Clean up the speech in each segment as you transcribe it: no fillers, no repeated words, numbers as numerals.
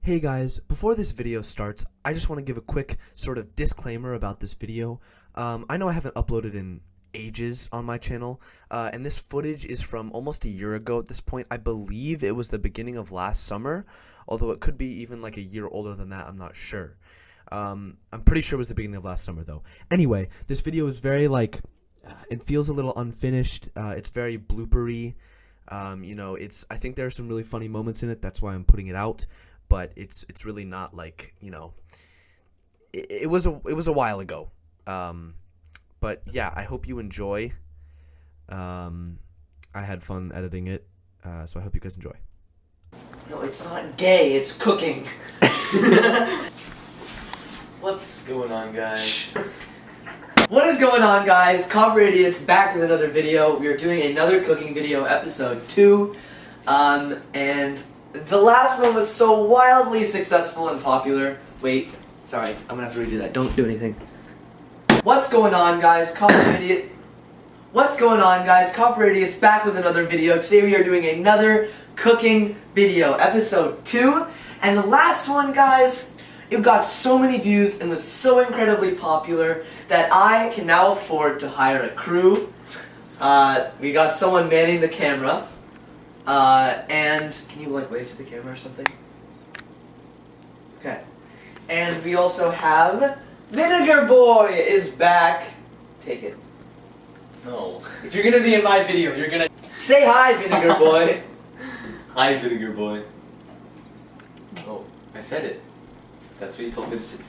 Hey guys, before this video starts, I just want to give a quick sort of disclaimer about this video. I know I haven't uploaded in ages on my channel, and this footage is from almost a year ago at this point. I believe it was the beginning of last summer, although it could be even like a year older than that, I'm not sure. I'm pretty sure it was the beginning of last summer though. Anyway, this video is very it feels a little unfinished, it's very bloopery. I think there are some really funny moments in it, that's why I'm putting it out. But it's really not like, it was a while ago. But yeah, I hope you enjoy. I had fun editing it, so I hope you guys enjoy. No, it's not gay, it's cooking. What's going on, guys? What is going on, guys? Copper Idiots back with another video. We are doing another cooking video, episode 2. And the last one was so wildly successful and popular. Wait, sorry, I'm gonna have to redo that. Don't do anything. What's going on, guys? Copper Idiot. What's going on, guys? Copper Idiots back with another video. Today we are doing another cooking video, episode 2. And the last one, guys, it got so many views and was so incredibly popular that I can now afford to hire a crew. We got someone manning the camera. And can you wave to the camera or something? Okay. And we also have Vinegar Boy is back. Take it. No. If you're gonna be in my video, you're gonna say hi, Vinegar Boy. Hi, Vinegar Boy. Oh, I said it. That's what you told me to say.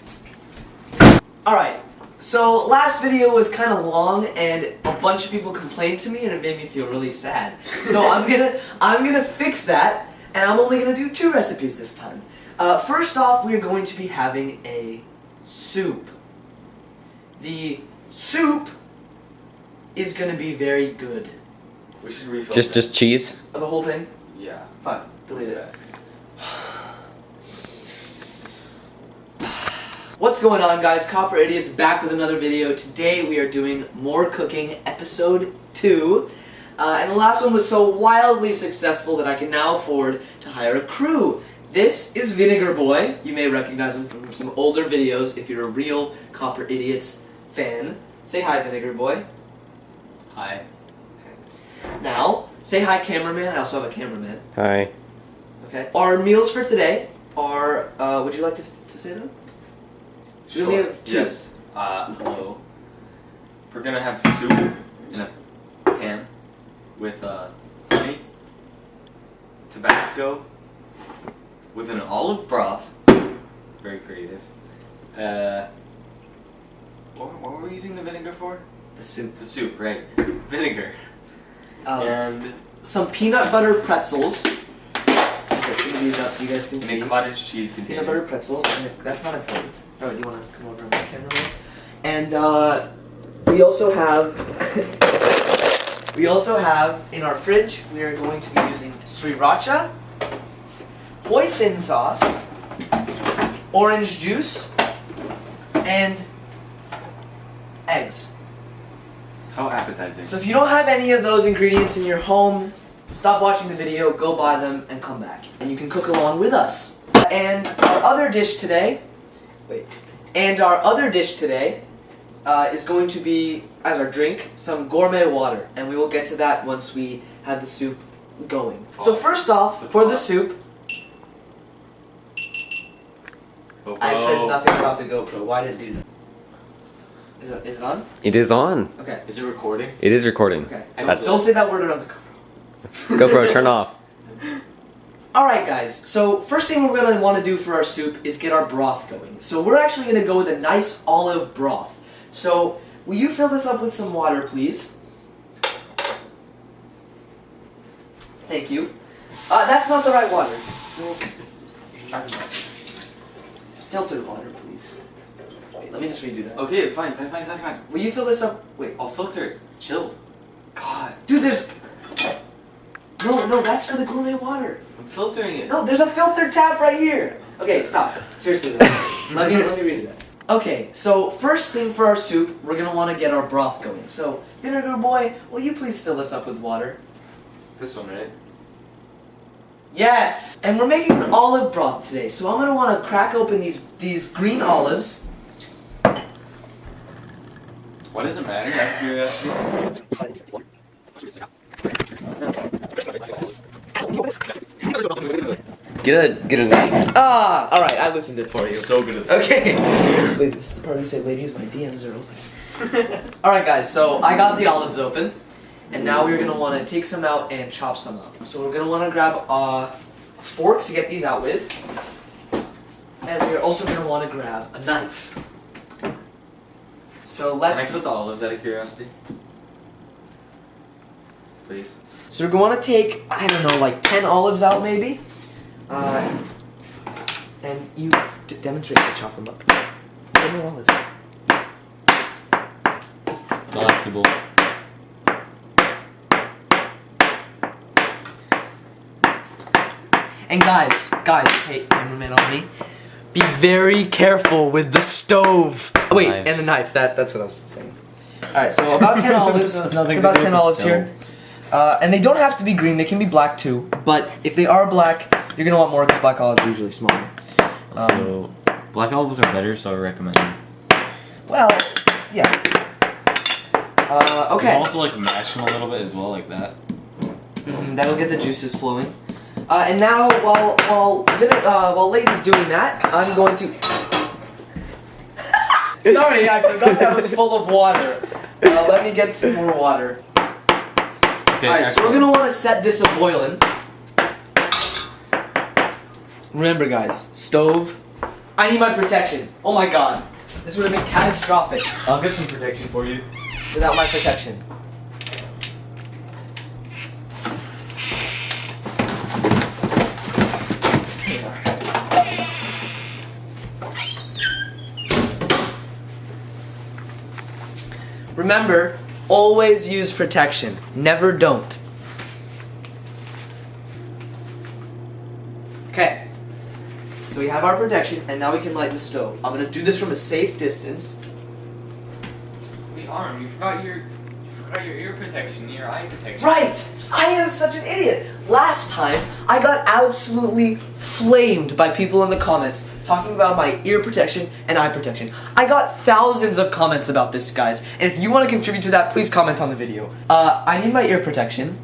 Alright, so last video was kind of long and a bunch of people complained to me and it made me feel really sad. So I'm gonna fix that, and I'm only gonna do 2 recipes this time. First off, we are going to be having a soup. The soup is gonna be very good. We should refill Just cheese? The whole thing? Yeah. Fine, delete it. What's going on, guys? Copper Idiots back with another video. Today we are doing more cooking, episode 2. And the last one was so wildly successful that I can now afford to hire a crew. This is Vinegar Boy. You may recognize him from some older videos if you're a real Copper Idiots fan. Say hi, Vinegar Boy. Hi. Now, say hi, cameraman. I also have a cameraman. Hi. Okay. Our meals for today are, would you like to say them? We only have 2. Yes. Hello. We're gonna have soup in a pan with honey, Tabasco, with an olive broth. Very creative. What were we using the vinegar for? The soup. The soup, right? Vinegar. And some peanut butter pretzels. Get some of these out so you guys can see. a cottage cheese container. Peanut butter pretzels. And that's not important. Oh, do you want to come over and my camera? And we also have in our fridge, we are going to be using sriracha, hoisin sauce, orange juice, and eggs. How appetizing. So if you don't have any of those ingredients in your home, stop watching the video, go buy them, and come back. And you can cook along with us. And our other dish today is going to be, as our drink, some gourmet water. And we will get to that once we have the soup going. So first off, for the soup, GoPro. I said nothing about the GoPro. Why did it do that? Is it on? It is on. Okay. Is it recording? It is recording. Okay. That's- Don't say that word around the GoPro. GoPro, turn off. Alright guys, so first thing we're going to want to do for our soup is get our broth going. So we're actually going to go with a nice olive broth. So, will you fill this up with some water, please? Thank you. That's not the right water. Filtered water, please. Wait, let me just redo that. Okay, fine. Will you fill this up? Wait. I'll filter it. Chill. God. Dude, there's... No, that's for the gourmet water. I'm filtering it. No, there's a filtered tap right here. Okay, stop. Seriously, though. let me redo that. Okay, so first thing for our soup, we're gonna want to get our broth going. So, Vinegar Boy, will you please fill this up with water? This one, right? Yes! And we're making an olive broth today, so I'm gonna wanna crack open these green olives. Why does it matter? Out of curiosity. Get a name. Ah! Alright, I listened it for you. So good at that. Okay. Wait, this is the part where you say, ladies, my DMs are open. Alright guys, so I got the olives open. And now we're going to want to take some out and chop some up. So we're going to want to grab a fork to get these out with. And we're also going to want to grab a knife. So Can I let's... put the olives out of curiosity? Please. So we're going to take, I don't know, like 10 olives out maybe. And you demonstrate how to chop them up. 10 olives. Delectable. And guys, hey, cameraman on me. Be very careful with the stove. Oh, wait, Knives. and the knife. That's what I was saying. All right, so about 10 olives. There's nothing It's to about do 10 with the olives here. And they don't have to be green. They can be black too. But if they are black, you're gonna want more because black olives are usually smaller. So, black olives are better, so I recommend them. Well, yeah. You Okay. can also like mash them a little bit as well, like that. That'll get the juices flowing. And now, while Leighton's doing that, I'm going to. Sorry, I forgot that was full of water. Let me get some more water. Okay, Alright, so we're gonna want to set this a boiling. Remember, guys, stove. I need my protection. Oh my god, this would have been catastrophic I'll get some protection for you. without my protection. Remember, always use protection. Never don't. Okay. So we have our protection, and now we can light the stove. I'm gonna do this from a safe distance. Wait, Arm, you forgot your ear protection, your eye protection. Right! I am such an idiot! Last time, I got absolutely flamed by people in the comments talking about my ear protection and eye protection. I got thousands of comments about this, guys, and if you want to contribute to that, please comment on the video. I need my ear protection,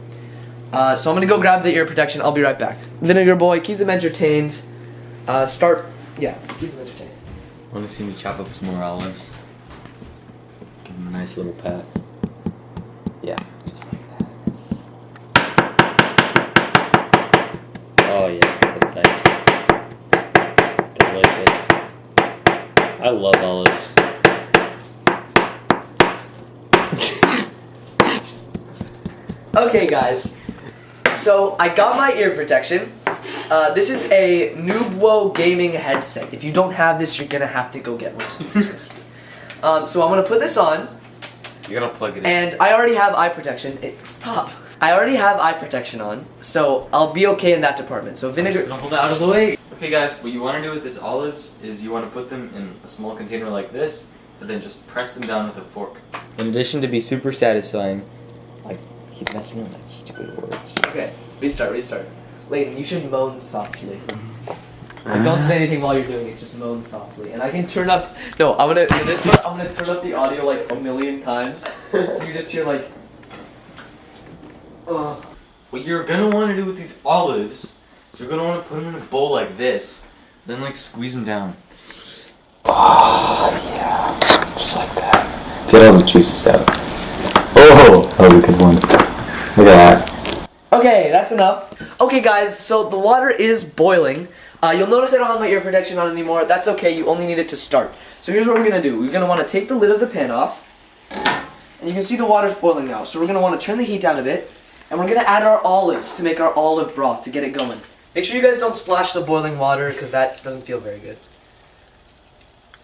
so I'm gonna go grab the ear protection. I'll be right back. Vinegar Boy, keep them entertained. Yeah, keep them entertained. Want to see me chop up some more olives? Give them a nice little pat. Yeah, just like that. Oh yeah, that's nice. Delicious. I love olives. Okay, guys. So I got my ear protection. This is a Noobwo gaming headset. If you don't have this, you're gonna have to go get one. So I'm gonna put this on, You gotta plug it in. and I already have eye protection. Stop. I already have eye protection on, so I'll be okay in that department. So I'm vinegar. just gonna hold it out of the way. Okay, guys, what you want to do with this olives is you want to put them in a small container like this, but then just press them down with a fork. In addition to be super satisfying, I keep messing up that stupid words. Okay, restart. Leighton, you should moan softly. Don't say anything while you're doing it, just moan softly. And I can turn up, no, for this part, I'm gonna turn up the audio like a million times. So you just hear like, What you're gonna want to do with these olives is you're gonna want to put them in a bowl like this, then like squeeze them down. Oh, yeah. Just like that. Get all the juices out. Oh, that was a good one. Look at that. Okay, that's enough. Okay guys, so the water is boiling. You'll notice I don't have my ear protection on anymore. That's okay, you only need it to start. So here's what we're gonna do. We're gonna wanna take the lid of the pan off. And you can see the water's boiling now. So we're gonna wanna turn the heat down a bit. And we're gonna add our olives to make our olive broth to get it going. Make sure you guys don't splash the boiling water because that doesn't feel very good.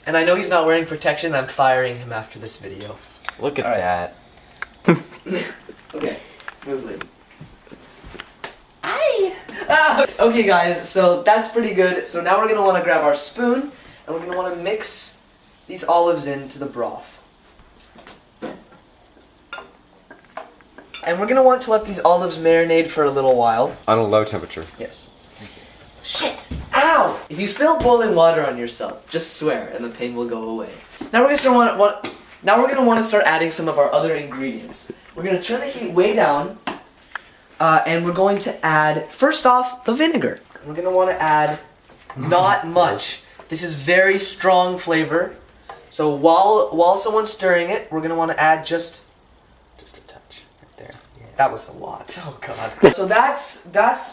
And I know he's not wearing protection. I'm firing him after this video. Look at All right. that. Okay, move Lee. Okay guys, so that's pretty good. So now we're going to want to grab our spoon and we're going to want to mix these olives into the broth. And we're gonna want to let these olives marinate for a little while. On a low temperature. Yes. Shit! Ow! If you spill boiling water on yourself, just swear and the pain will go away. Now we're gonna want to start adding some of our other ingredients. We're gonna turn the heat way down, and we're going to add, first off, the vinegar. We're gonna want to add not much. This is very strong flavor. So while someone's stirring it, we're gonna want to add just Just a touch right there. that was a lot. Oh god. So that's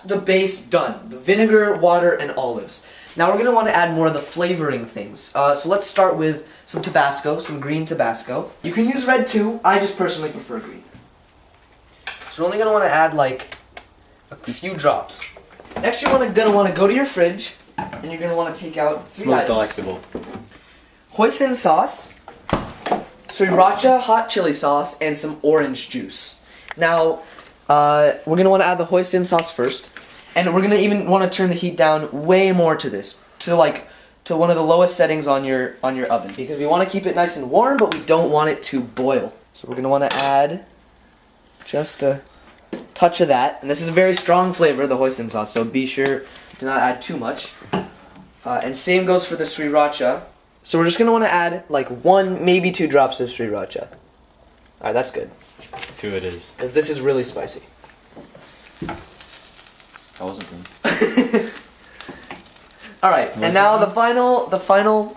the base done. The vinegar, water, and olives. Now we're gonna want to add more of the flavoring things. So let's start with some Tabasco, some green Tabasco. You can use red too. I just personally prefer green. So we're only gonna want to add like a few drops. Next, you're gonna want to go to your fridge, and you're gonna want to take out three Smells items. delectable. Hoisin sauce, sriracha hot chili sauce, and some orange juice. Now, we're gonna want to add the hoisin sauce first, and we're gonna even want to turn the heat down way more to this, to one of the lowest settings on your oven, because we want to keep it nice and warm, but we don't want it to boil. So we're gonna want to add just a touch of that, and this is a very strong flavor, the hoisin sauce. So be sure to not add too much. And same goes for the sriracha. So we're just gonna want to add like 1, maybe 2 drops of sriracha. All right, that's good. 2 it is. Because this is really spicy. That wasn't me. All right, and now the final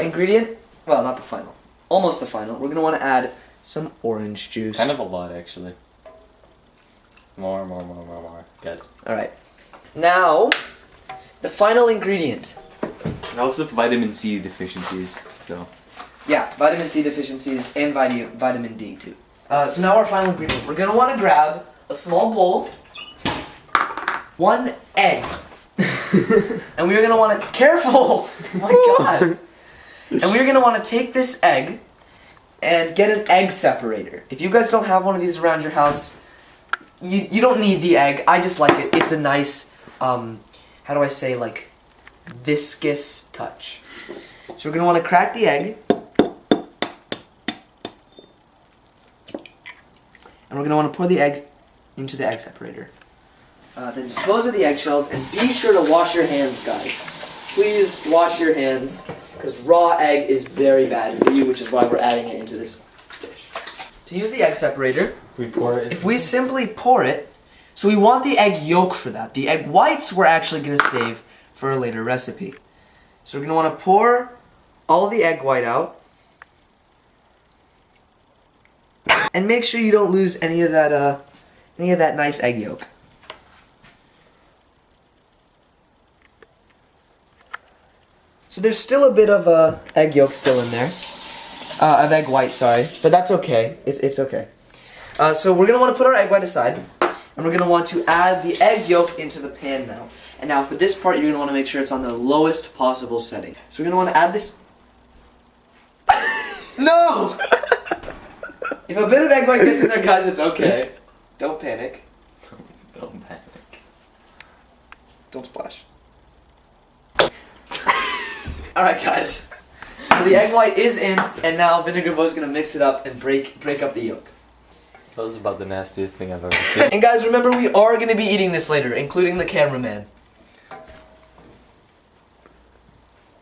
ingredient. Well, not the final. Almost the final. We're gonna want to add some orange juice. Kind of a lot, actually. More. Good. All right. Now, the final ingredient. It helps with vitamin C deficiencies, so. Yeah, vitamin C deficiencies and vitamin D too. So now our final ingredient. We're gonna want to grab a small bowl, 1 egg, and we're gonna want to careful. Oh my god. And we're gonna want to take this egg and get an egg separator. If you guys don't have one of these around your house, you don't need the egg. I just like it. It's a nice, how do I say, like, viscous touch. So we're gonna want to crack the egg. And we're going to want to pour the egg into the egg separator. Then dispose of the eggshells, and be sure to wash your hands, guys. Please wash your hands, because raw egg is very bad for you, which is why we're adding it into this dish. To use the egg separator, We pour it. if we simply pour it, so we want the egg yolk for that. The egg whites we're actually going to save for a later recipe. So we're going to want to pour all the egg white out. And make sure you don't lose any of that nice egg yolk. So there's still a bit of egg yolk still in there, of egg white, sorry, but that's okay. It's okay. So we're gonna want to put our egg white aside, and we're gonna want to add the egg yolk into the pan now. And now for this part, you're gonna want to make sure it's on the lowest possible setting. So we're gonna want to add this. No. If a bit of egg white gets in there, guys, it's okay. Don't panic. Don't panic. Don't splash. Alright, guys. So the egg white is in, and now Vinegar Boy's gonna mix it up and break up the yolk. That was about the nastiest thing I've ever seen. And guys, remember, we are gonna be eating this later, including the cameraman.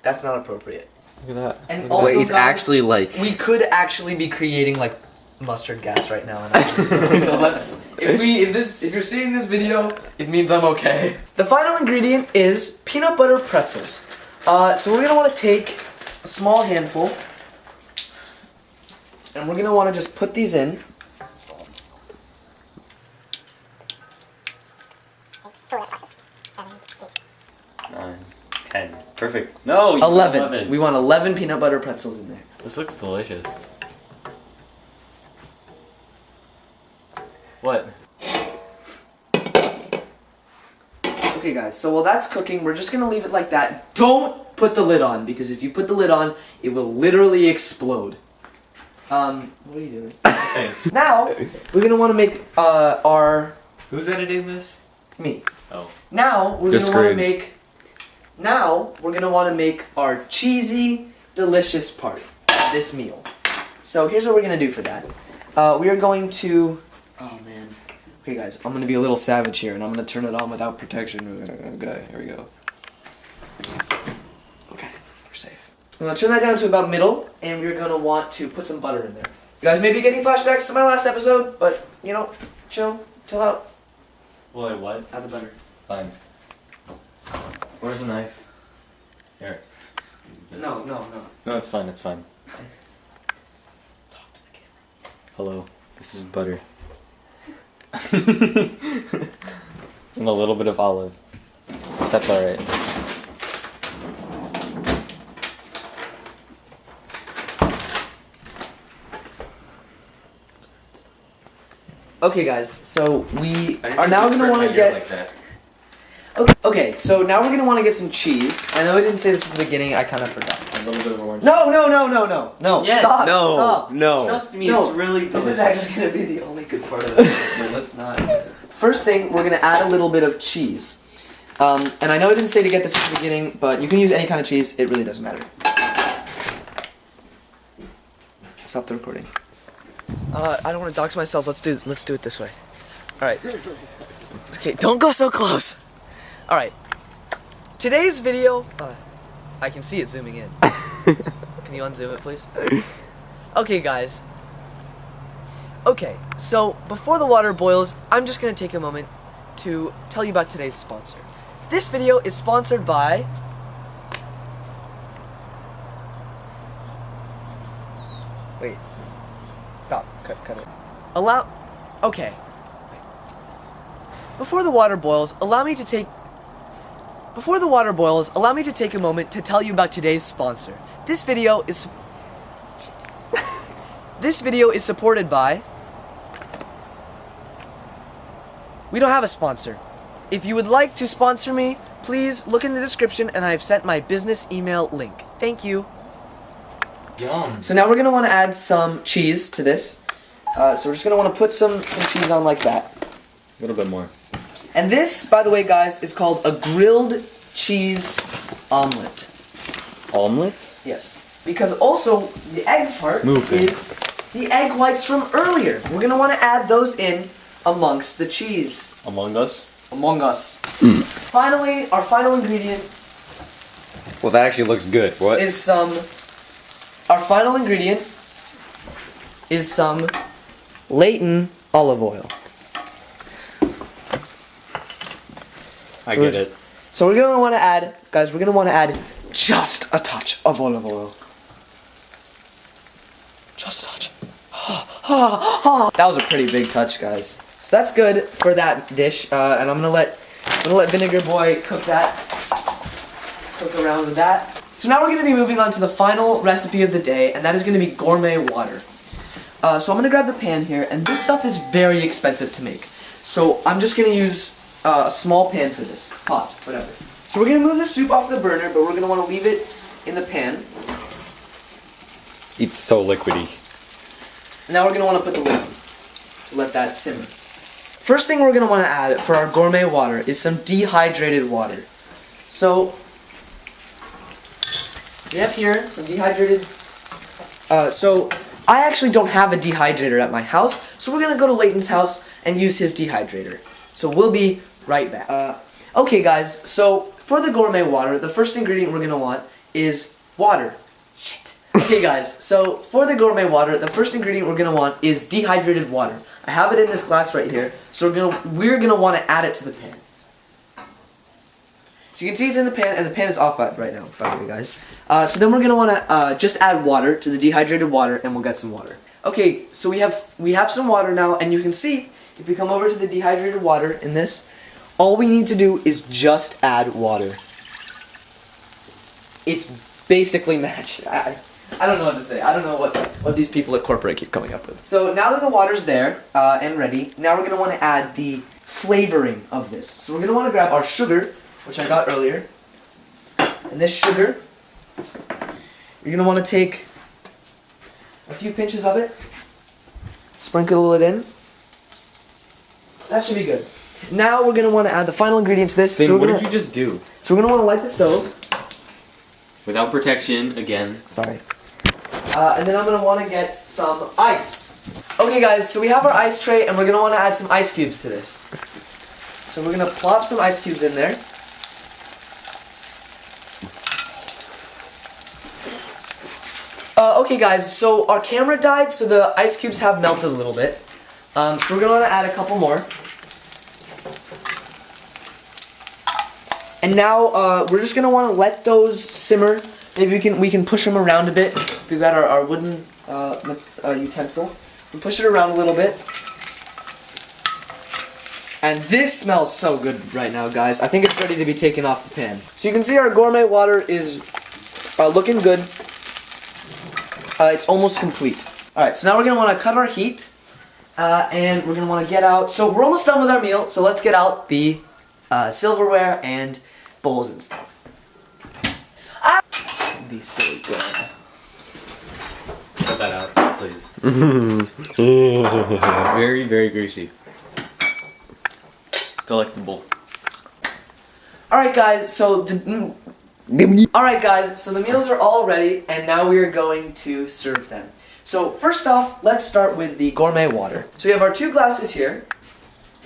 That's not appropriate. Look at that. And Look at also, that. it's guys, actually like. we could actually be creating like mustard gas right now. So let's. If you're seeing this video, it means I'm okay. The final ingredient is peanut butter pretzels. So we're gonna want to take a small handful, and we're gonna want to just put these in. 9, 10. Perfect. No, you 11. We want 11 peanut butter pretzels in there. This looks delicious. What? Okay, guys, so while that's cooking, we're just gonna leave it like that. Don't put the lid on, because if you put the lid on, it will literally explode. What are you doing? Hey. Now, we're gonna want to make our... Who's editing this? Me. Oh. Now, we're You're gonna want to screwed. make... Now, we're gonna want to make our cheesy, delicious part of this meal. So here's what we're gonna do for that. We are going to Oh man. Okay guys, I'm gonna be a little savage here and I'm gonna turn it on without protection. Okay, here we go. Okay, we're safe. I'm gonna turn that down to about middle and we're gonna want to put some butter in there. You guys may be getting flashbacks to my last episode, but you know, chill out. Wait, what? Add the butter. Fine. Where's the knife? Here. No. No, it's fine, it's fine. Talk to the camera. Hello, this is butter. And a little bit of olive. That's alright. Okay guys, so we are now gonna want to get... like that. Okay, so now we're gonna want to get some cheese. I know I didn't say this at the beginning, I kind of forgot. A little bit of orange. No, Yes, stop, no, stop. no. Trust me, No, it's really This is delicious. actually gonna be the only good part of it, so let's not. First thing, we're gonna add a little bit of cheese. And I know I didn't say to get this at the beginning, but you can use any kind of cheese, it really doesn't matter. Stop the recording. I don't want to dox myself, let's do it this way. Alright. Okay, don't go so close. Alright. Today's video, I can see it zooming in. Can you unzoom it, please? Okay, guys. Okay, so before the water boils, I'm just gonna take a moment to tell you about today's sponsor. This video is sponsored by... Wait. Stop. Cut it. Okay. Wait. Before the water boils, allow me to take a moment to tell you about today's sponsor. This video is supported by... We don't have a sponsor. If you would like to sponsor me, please look in the description and I have sent my business email link. Thank you. Yum. So now we're gonna want to add some cheese to this. So we're just gonna want to put some cheese on like that. A little bit more. And this, by the way, guys, is called a grilled cheese omelet. Omelet? Yes. Because also, the egg part is the egg whites from earlier. We're gonna want to add those in amongst the cheese. Among us? Among us. Finally, our final ingredient Well, that actually looks good. What? is some... Our final ingredient is some Layton olive oil. I get it. So we're gonna want to add, guys, we're gonna want to add just a touch of olive oil. Just a touch. That was a pretty big touch, guys. So that's good for that dish, and I'm gonna let Vinegar Boy cook around with that. So now we're gonna be moving on to the final recipe of the day, and that is gonna be gourmet water. So I'm gonna grab the pan here, and this stuff is very expensive to make. So I'm just gonna use a small pan for this, pot, whatever. So we're gonna move the soup off the burner, but we're gonna want to leave it in the pan. It's so liquidy. Now we're gonna want to put the lid on to let that simmer. First thing we're gonna want to add for our gourmet water is some dehydrated water. So we have here some dehydrated. So I actually don't have a dehydrator at my house, so we're gonna go to Layton's house and use his dehydrator. So we'll be right back. Okay guys, so for the gourmet water, the first ingredient we're gonna want is water. Shit. Okay guys, so for the gourmet water, the first ingredient we're gonna want is dehydrated water. I have it in this glass right here, so we're gonna want to add it to the pan. So you can see it's in the pan, and the pan is off right now, by the way, guys. So then we're gonna want to just add water to the dehydrated water, and we'll get some water. Okay, so we have some water now, and you can see if we come over to the dehydrated water in this, all we need to do is just add water. It's basically magic. I don't know what to say. I don't know what these people at corporate keep coming up with. So now that the water's there and ready, now we're gonna want to add the flavoring of this. So we're gonna want to grab our sugar, which I got earlier, and this sugar, you're gonna want to take a few pinches of it, sprinkle it in. That should be good. Now we're gonna want to add the final ingredient to this. Then what did you just do? So we're gonna want to light the stove. Without protection, again. Sorry. And then I'm gonna want to get some ice. Okay guys, so we have our ice tray and we're going to want to add some ice cubes to this. So we're going to plop some ice cubes in there. Okay guys, so our camera died, so the ice cubes have melted a little bit. So we're going to want to add a couple more. And now we're just going to want to let those simmer. Maybe we can push them around a bit. We've got our wooden utensil. We push it around a little bit. And this smells so good right now, guys. I think it's ready to be taken off the pan. So you can see our gourmet water is looking good. It's almost complete. Alright, so now we're going to want to cut our heat. And we're going to want to get out. So we're almost done with our meal. So let's get out the silverware and bowls and stuff. Be so good. Cut that out, please. Very, very greasy. Delectable. Alright guys, so the meals are all ready and now we are going to serve them. So first off, let's start with the gourmet water. So we have our 2 glasses here.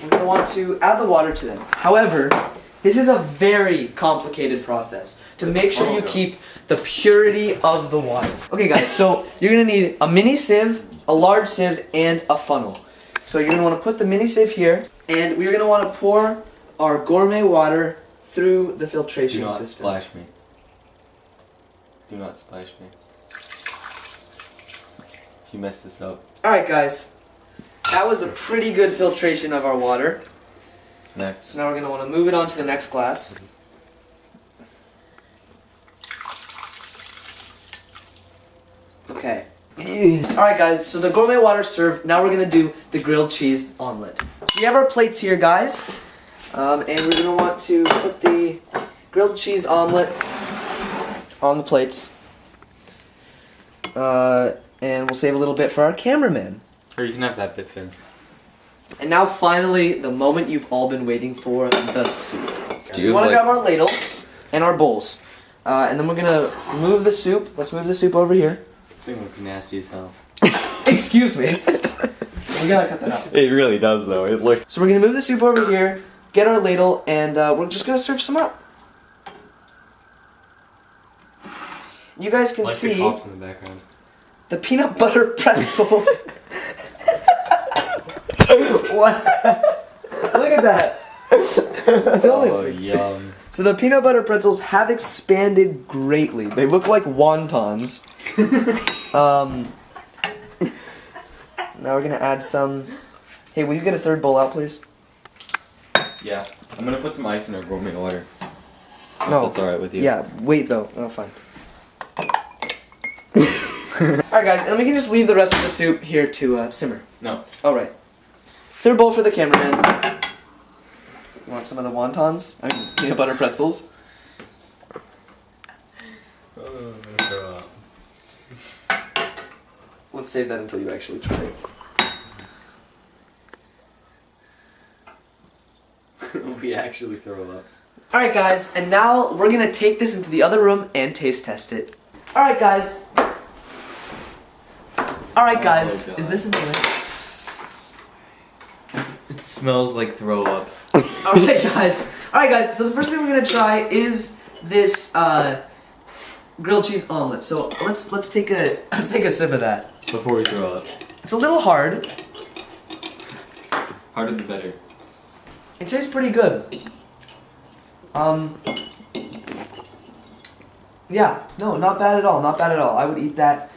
We're going to want to add the water to them. However, this is a very complicated process to make sure you keep the purity of the water. Okay guys, so you're going to need a mini sieve, a large sieve, and a funnel. So you're going to want to put the mini sieve here, and we're going to want to pour our gourmet water through the filtration system. Do not splash me. Do not splash me. If you mess this up. Alright guys, that was a pretty good filtration of our water. Next. So now we're going to want to move it on to the next glass. Okay. Alright guys, so the gourmet water served. Now we're going to do the grilled cheese omelet. So we have our plates here, guys. And we're going to want to put the grilled cheese omelet on the plates. And we'll save a little bit for our cameraman. Or you can have that bit, Finn. And now finally, the moment you've all been waiting for, the soup. Do We want to grab our ladle and our bowls. And then we're going to move the soup. Let's move the soup over here. This thing looks nasty as hell. Excuse me. We gotta cut that out. It really does, though. It looks... So we're going to move the soup over here, get our ladle, and we're just going to serve some up. You guys can like see the cops in the background. the peanut butter pretzels. What? Look at that. Oh, yum. So the peanut butter pretzels have expanded greatly. They look like wontons. Now we're gonna add some. Hey, will you get a third bowl out, please? Yeah. I'm gonna put some ice in our gourmet water. No. That's alright with you. Yeah, wait though. Oh, fine. Alright guys, and we can just leave the rest of the soup here to simmer. No. Alright. Third bowl for the cameraman. You want some of the wontons? I mean, peanut butter pretzels. Let's save that until you actually try it. We actually throw up. Alright guys, and now we're gonna take this into the other room and taste test it. Alright guys. Alright guys, God. is this in the way? It smells like throw up. Alright guys, so the first thing we're gonna try is this grilled cheese omelet. So let's take a sip of that. Before we throw up. It's a little hard. Harder the better. It tastes pretty good. Yeah, no, not bad at all, not bad at all. I would eat that.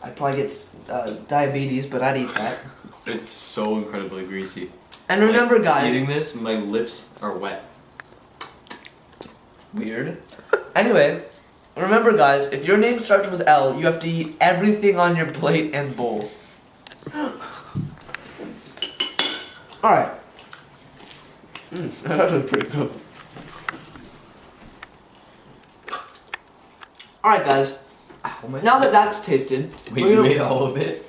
I'd probably get diabetes, but I'd eat that. It's so incredibly greasy. And remember, guys. Eating this, my lips are wet. Weird. Anyway, remember, guys, if your name starts with L, you have to eat everything on your plate and bowl. Alright. That was pretty good. Alright, guys. Now that that's tasted, Wait, we're you gonna- ate all of it?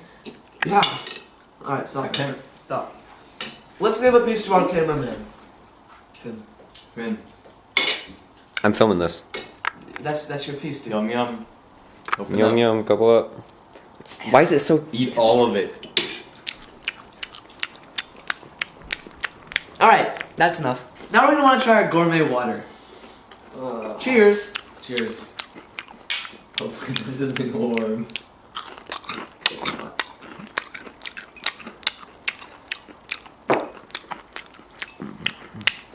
Yeah. Alright, stop. I can't. Stop. Let's give a piece to our cameraman. Finn. I'm filming this. That's your piece, dude. Yum yum. Open Yum up. yum, couple up. Why is it so... Eat all of it. That's enough. Now we're gonna want to try our gourmet water. Cheers. Cheers. Hopefully this isn't warm. It's not.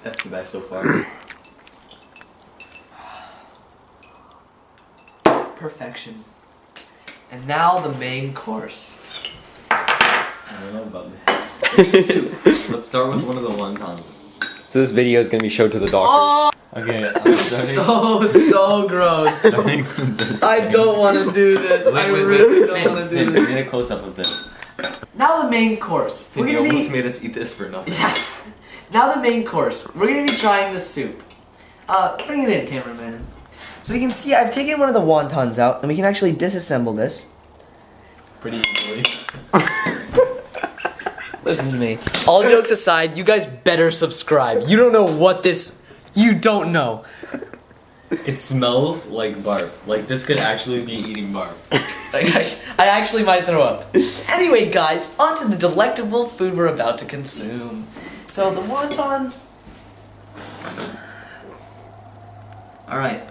That's the best so far. Perfection. And now the main course. I don't know about this. Soup. Let's start with one of the wontons. So this video is gonna be showed to the doctor. Okay, I'm starting. So gross. starting with this I thing. don't want to do this. I really don't want to do Finn, this. get a close up of this. Now the main course. Finn, We're you gonna almost be. made us eat this for nothing. Yeah. Now the main course. We're gonna be trying the soup. Bring it in, cameraman. So you can see I've taken one of the wontons out, and we can actually disassemble this. Pretty easily. Listen to me. All jokes aside, you guys better subscribe. You don't know what this. You don't know. It smells like barf. Like this could actually be eating barf. I actually might throw up. Anyway, guys, on to the delectable food we're about to consume. So the wonton. Alright.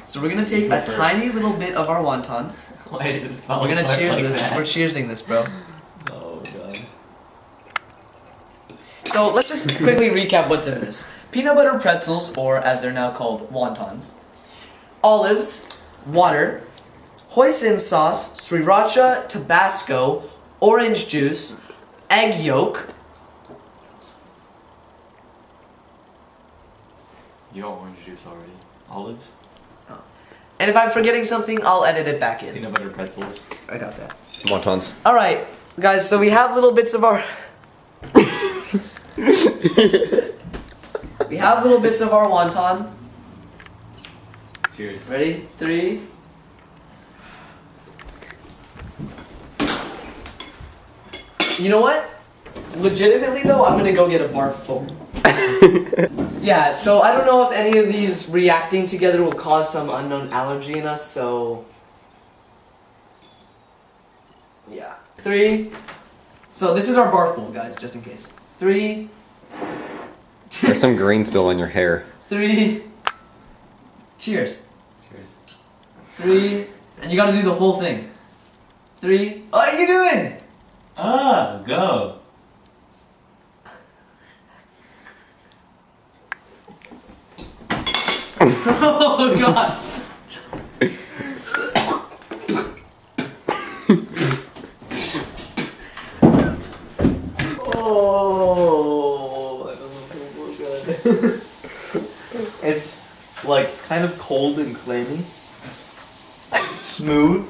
So we're gonna take a First. tiny little bit of our wonton. Why did it fall We're gonna apart cheers like this. that? We're cheersing this, bro. Oh god. So let's just quickly recap what's in this. Peanut butter pretzels, or as they're now called, wontons. Olives, water, hoisin sauce, sriracha, Tabasco, orange juice, egg yolk. You got orange juice already. Olives? And if I'm forgetting something, I'll edit it back in. Peanut butter pretzels. I got that. Wontons. Alright, guys, so we have little bits of our... we have little bits of our wonton. Cheers. Ready? 3. You know what? Legitimately though, I'm gonna go get a barf bowl. Yeah, so I don't know if any of these reacting together will cause some unknown allergy in us, so... Yeah. 3. So this is our barf bowl, guys, just in case. 3. There's some green spill on your hair. 3. Cheers. Cheers. 3. And you gotta do the whole thing. 3. What are you doing? Ah, go. Oh god. Oh, I don't know if it feels good. It's like kind of cold and clammy. Smooth.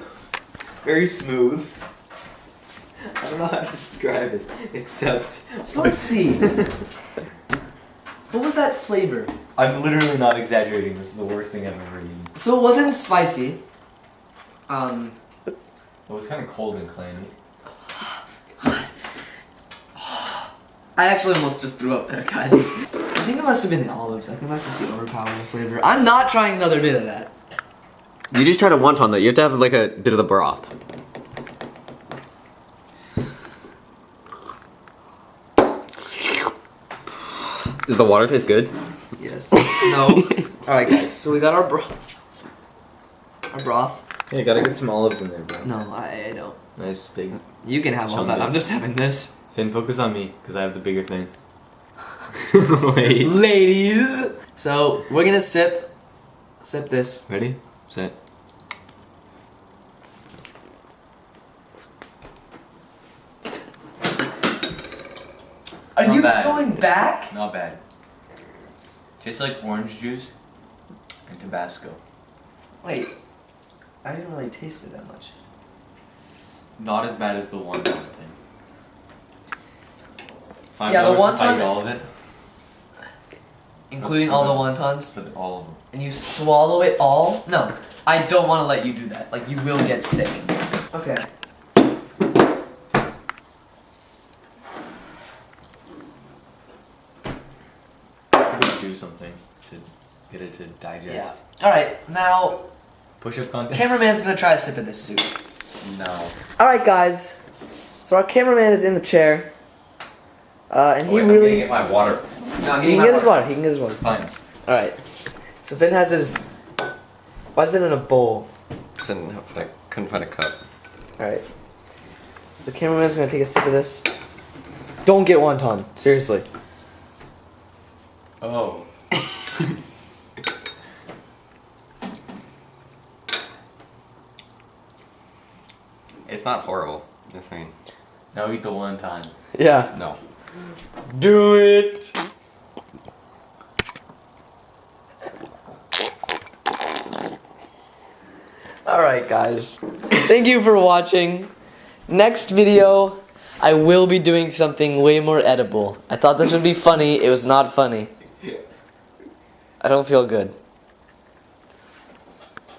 Very smooth. I don't know how to describe it, except... So let's see. What was that flavor? I'm literally not exaggerating, this is the worst thing I've ever eaten. So it wasn't spicy. It was kind of cold and clammy. I actually almost just threw up there, guys. I think it must have been the olives. I think that's just the overpowering flavor. I'm not trying another bit of that. You just tried a wonton though. You have to have like a bit of the broth. Does the water taste good? Yes. No. Alright, guys. So we got our broth. Our broth. Yeah, gotta get some olives in there, bro. No, I don't. Nice, big. You can have all that. I'm just having this. Finn, focus on me, because I have the bigger thing. Wait. Ladies! So, we're gonna sip this. Ready? Set. Are Not you bad. going back? Not bad. Tastes like orange juice and Tabasco. Wait. I didn't really taste it that much. Not as bad as the wonton thing. $5 Yeah, the if I wonton- eat all of it. Including all the wontons? For all of them. And you swallow it all? No. I don't want to let you do that. Like, you will get sick. Okay. To do something to get it to Yeah. digest. Alright, now, Push-up contest. cameraman's gonna try a sip of this soup. No. Alright, guys. So our cameraman is in the chair. And he Wait, I'm really... gonna get my water. No, He he can can get his water. water. He can get his water. Fine. All right. So Finn has his. Why is it in a bowl? I couldn't find a cup. All right. So the cameraman's gonna take a sip of this. Don't get wonton. Seriously. Oh. It's not horrible. I mean, Now eat the wonton. Yeah. no. Do it. Alright guys, thank you for watching. Next video, I will be doing something way more edible. I thought this would be funny, it was not funny. I don't feel good.